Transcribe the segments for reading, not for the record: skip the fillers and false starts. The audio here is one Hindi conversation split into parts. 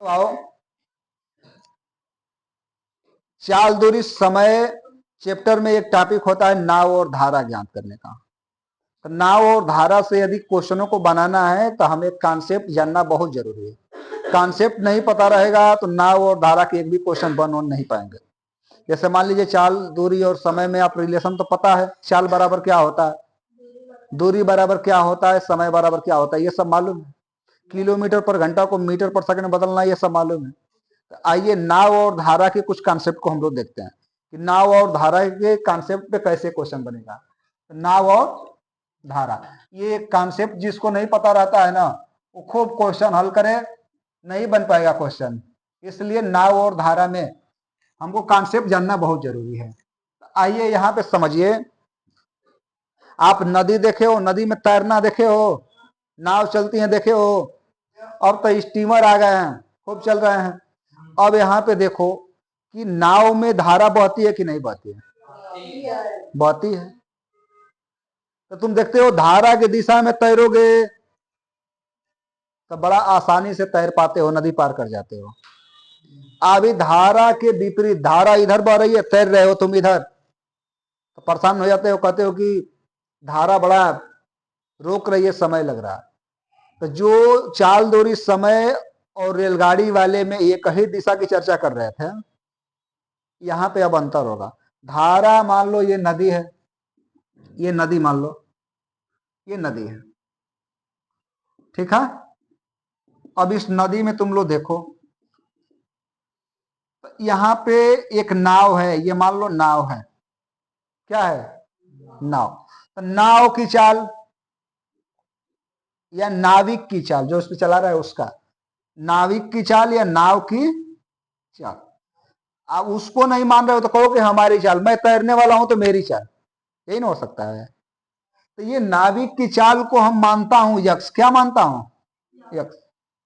आओ, चाल दूरी समय चैप्टर में एक टॉपिक होता है नाव और धारा ज्ञात करने का। तो नाव और धारा से यदि क्वेश्चनों को बनाना है तो हमें कॉन्सेप्ट जानना बहुत जरूरी है। कॉन्सेप्ट नहीं पता रहेगा तो नाव और धारा के एक भी क्वेश्चन बन नहीं पाएंगे। जैसे मान लीजिए चाल दूरी और समय में आप रिलेशन तो पता है, चाल बराबर क्या होता है, दूरी बराबर क्या होता है, समय बराबर क्या होता है, ये सब मालूम है। किलोमीटर पर घंटा को मीटर पर सेकंड बदलना ये सब मालूम है। तो आइए नाव और धारा के कुछ कॉन्सेप्ट को हम लोग देखते हैं कि नाव और धारा के कॉन्सेप्ट पे कैसे क्वेश्चन बनेगा। तो नाव और धारा ये कॉन्सेप्ट जिसको नहीं पता रहता है ना, वो खूब क्वेश्चन हल करे, नहीं बन पाएगा क्वेश्चन। इसलिए नाव और धारा में हमको कॉन्सेप्ट जानना बहुत जरूरी है। आइए यहाँ पे समझिए, आप नदी देखे हो, नदी में तैरना देखे हो, नाव चलती है देखे हो, अब तो स्टीमर आ गए हैं, खूब चल रहे हैं। अब यहाँ पे देखो कि नाव में धारा बहती है कि नहीं बहती है, बहती है। तो तुम देखते हो धारा की दिशा में तैरोगे तो बड़ा आसानी से तैर पाते हो, नदी पार कर जाते हो। अभी धारा के विपरीत, धारा इधर बह रही है, तैर रहे हो तुम इधर, तो परेशान हो जाते हो, कहते हो कि धारा बड़ा रोक रही है, समय लग रहा है। तो जो चाल दूरी समय और रेलगाड़ी वाले में एक ही दिशा की चर्चा कर रहे थे, यहां पे अब अंतर होगा। धारा मान लो ये नदी है, ये नदी मान लो ये नदी है, ठीक है। अब इस नदी में तुम लोग देखो, यहां पे एक नाव है, ये मान लो नाव है, क्या है, नाव। तो नाव की चाल या नाविक की चाल, जो उस पर चला रहा है उसका, नाविक की चाल या नाव की चाल। आप उसको नहीं मान रहे हो तो कहो कि हमारी चाल, मैं तैरने वाला हूं तो मेरी चाल, यही ना हो सकता है। तो ये नाविक की चाल को हम मानता हूं यक्स, क्या मानता हूं, यक्स।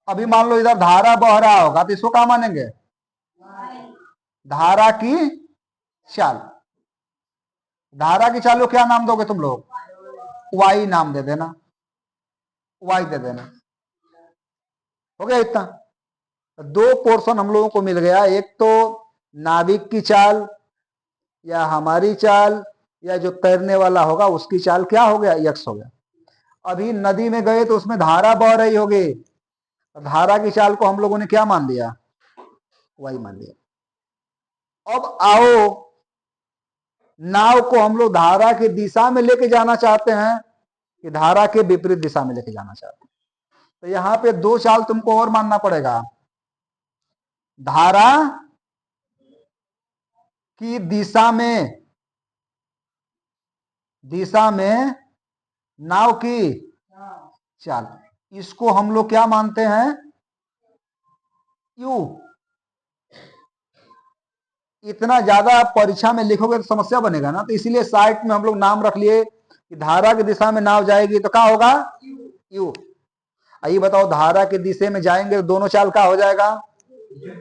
अभी मान लो इधर धारा बह रहा होगा तो इसको क्या मानेंगे, धारा की चाल। धारा की चाल को क्या नाम दोगे तुम लोग, वाई नाम दे देना, वाई दे देना, हो गया इतना। दो पोर्शन हम लोगों को मिल गया, एक तो नाविक की चाल या हमारी चाल या जो तैरने वाला होगा उसकी चाल, क्या हो गया, यक्स हो गया। अभी नदी में गए तो उसमें धारा बह रही होगी, धारा की चाल को हम लोगों ने क्या मान लिया, वाई मान लिया। अब आओ, नाव को हम लोग धारा की दिशा में लेके जाना चाहते हैं कि धारा के विपरीत दिशा में लेके जाना चाहते हैं। तो यहां पे दो चाल तुमको और मानना पड़ेगा। धारा की दिशा में नाव की चाल, इसको हम लोग क्या मानते हैं, यू। इतना ज्यादा परीक्षा में लिखोगे तो समस्या बनेगा ना, तो इसीलिए साइट में हम लोग नाम रख लिए कि धारा की दिशा में नाव जाएगी तो क्या होगा, यू। आइए बताओ, धारा की दिशा में जाएंगे तो दोनों चाल का हो जाएगा,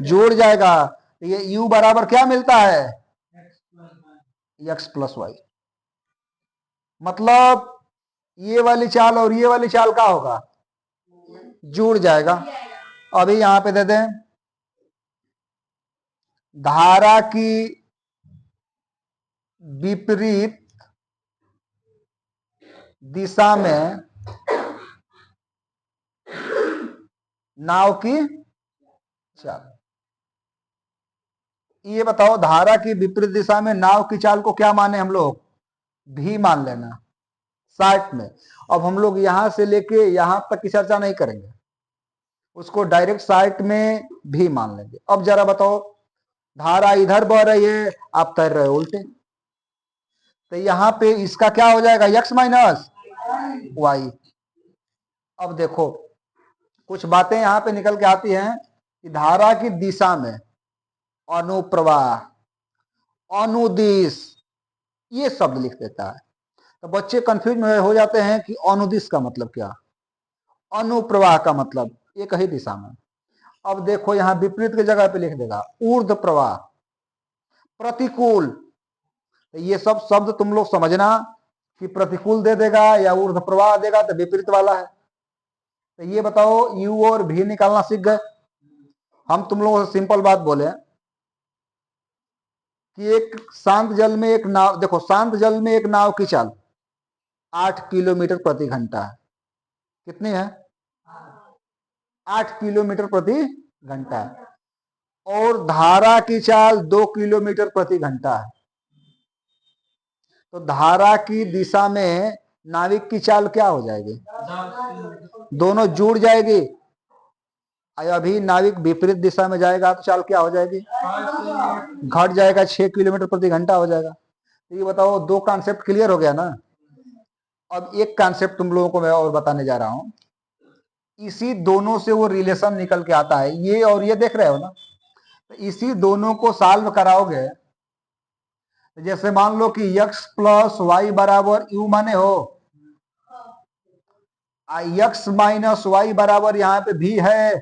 जोड़ जाएगा। तो ये यू बराबर क्या मिलता है, एक्स प्लस वाई। मतलब ये वाली चाल और ये वाली चाल का होगा, जुड़ जाएगा। अभी यहां पे दे दें, धारा की विपरीत दिशा में नाव की चाल। ये बताओ, धारा की विपरीत दिशा में नाव की चाल को क्या माने हम लोग, भी मान लेना साइट में। अब हम लोग यहां से लेके यहां तक की चर्चा नहीं करेंगे, उसको डायरेक्ट साइट में भी मान लेंगे। अब जरा बताओ, धारा इधर बह रही है, आप तैर रहे हो उल्टे, तो यहां पे इसका क्या हो जाएगा, एक्स माइनस वाई। अब देखो कुछ बातें यहां पे निकल के आती हैं कि धारा की दिशा में अनुप्रवाह, अनुदिश, ये शब्द लिख देता है। तो बच्चे कंफ्यूज हो जाते हैं कि अनुदिश का मतलब क्या, अनुप्रवाह का मतलब एक ही दिशा में। अब देखो यहां विपरीत की जगह पे लिख देगा ऊर्ध्व प्रवाह, प्रतिकूल। तो ये सब शब्द तुम लोग समझना कि प्रतिकूल दे देगा या ऊर्ध्व प्रवाह देगा तो विपरीत वाला है। तो ये बताओ, यू और भी निकालना सीख गए। हम तुम लोगों से सिंपल बात बोले कि एक शांत जल में एक नाव, देखो शांत जल में एक नाव की चाल 8 किलोमीटर प्रति घंटा है। कितनी है? 8 किलोमीटर प्रति घंटा है। और धारा की चाल 2 किलोमीटर प्रति घंटा है। तो धारा की दिशा में नाविक की चाल क्या हो जाएगी? दोनों जुड़ जाएगी। अभी नाविक विपरीत दिशा में जाएगा तो चाल क्या हो जाएगी? घट जाएगा, 6 किलोमीटर प्रति घंटा हो जाएगा। तो ये बताओ, दो कॉन्सेप्ट क्लियर हो गया ना। अब एक कॉन्सेप्ट तुम लोगों को मैं और बताने जा रहा हूं। इसी दोनों से वो रिलेशन निकल के आता है, ये और ये देख रहे हो ना। तो इसी दोनों को सॉल्व कराओगे, जैसे मान लो कि x प्लस वाई बराबर यू माने हो, x माइनस वाई बराबर यहाँ पे भी है।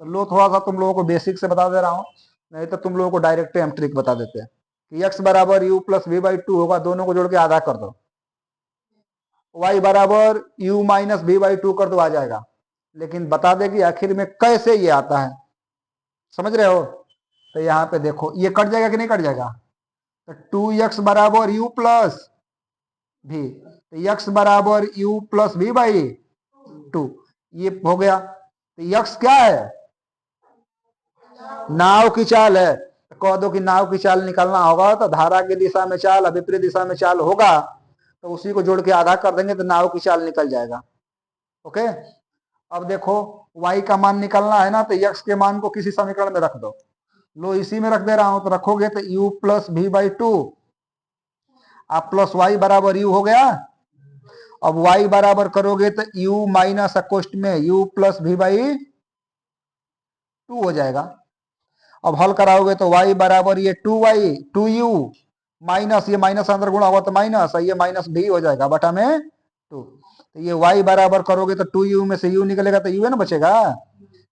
तो लो थोड़ा सा तुम लोगों को बेसिक से बता दे रहा हूं, नहीं तो तुम लोगों को डायरेक्ट हम ट्रिक बता देते हैं कि x बराबर यू प्लस वी बाई 2 होगा, दोनों को जोड़ के आधा कर दो। y बराबर u माइनस वी बाई 2 कर दो, आ जाएगा। लेकिन बता दे कि आखिर में कैसे ये आता है, समझ रहे हो? तो यहाँ पे देखो, ये कट जाएगा कि नहीं कट जाएगा? तो 2x बराबर u प्लस भी, तो x बराबर u प्लस भी बाई 2, ये हो गया। तो x क्या है? नाव की चाल है। तो कह दो कि नाव की चाल निकालना होगा तो धारा की दिशा में चाल, विपरीत दिशा में चाल होगा, तो उसी को जोड़ के आधा कर देंगे तो नाव की चाल निकल जाएगा। ओके, अब देखो y का मान निकालना है ना, तो x के मान को किसी समीकरण में रख दो। लो इसी में रख दे रहा हूं, तो रखोगे तो u प्लस भी बाई 2 आप प्लस वाई बराबर u हो गया। अब y बराबर करोगे तो u माइनस अकोष्ट में u प्लस भी बाई 2 हो जाएगा। अब हल कराओगे तो y बराबर ये 2y 2u माइनस ये माइनस अंदर गुणा होगा तो माइनस, ये माइनस भी हो जाएगा बटा में 2। तो ये y बराबर करोगे तो 2u में से u निकलेगा तो u है ना बचेगा,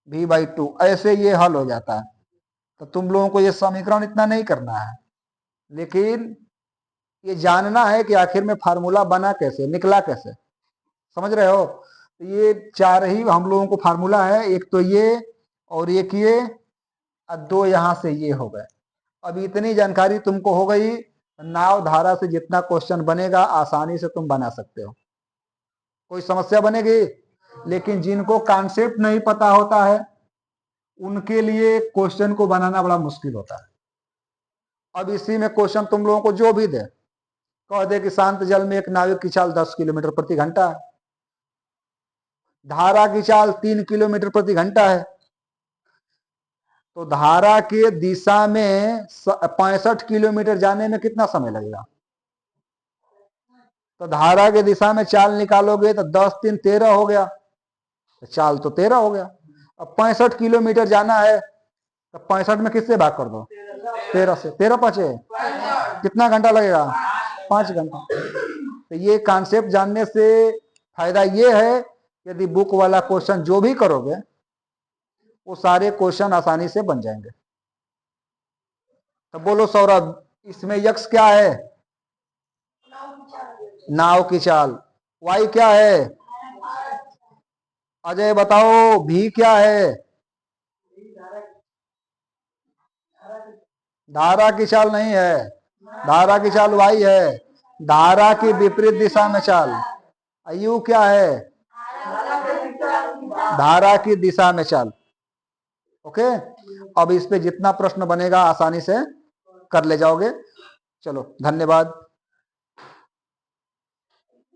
v बाई 2। ऐसे ये हल हो जाता है। तो तुम लोगों को ये समीकरण इतना नहीं करना है, लेकिन ये जानना है कि आखिर में फार्मूला बना कैसे, निकला कैसे, समझ रहे हो? तो ये चार ही हम लोगों को फार्मूला है, एक तो ये और एक ये, और दो यहां से ये हो गए। अब इतनी जानकारी तुमको हो गई, नाव धारा से जितना क्वेश्चन बनेगा आसानी से तुम बना सकते हो, कोई समस्या बनेगी। लेकिन जिनको कॉन्सेप्ट नहीं पता होता है उनके लिए क्वेश्चन को बनाना बड़ा मुश्किल होता है। अब इसी में क्वेश्चन तुम लोगों को जो भी दे, कह दे कि शांत जल में एक नाविक की चाल 10 किलोमीटर प्रति घंटा है, धारा की चाल 3 किलोमीटर प्रति घंटा है, तो धारा के दिशा में 65 किलोमीटर जाने में कितना समय लगेगा? तो धारा के दिशा में चाल निकालोगे तो 10 3 13 हो गया, तो चाल तो 13 हो गया। अब 65 किलोमीटर जाना है तो 65 में किससे भाग कर दो? 13 से। 13 पाँचे कितना घंटा लगेगा? 5 घंटा। तो ये कॉन्सेप्ट जानने से फायदा ये है, यदि बुक वाला क्वेश्चन जो भी करोगे वो सारे क्वेश्चन आसानी से बन जाएंगे। तो बोलो सौरभ, इसमें यक्स क्या है? नाव की चाल। वाई क्या है? अजय बताओ, भी क्या है? धारा की चाल नहीं है, धारा की चाल वाई है, धारा की विपरीत दिशा में चाल। यू क्या है? धारा की दिशा में चाल। ओके, अब इस पे जितना प्रश्न बनेगा आसानी से कर ले जाओगे। चलो धन्यवाद।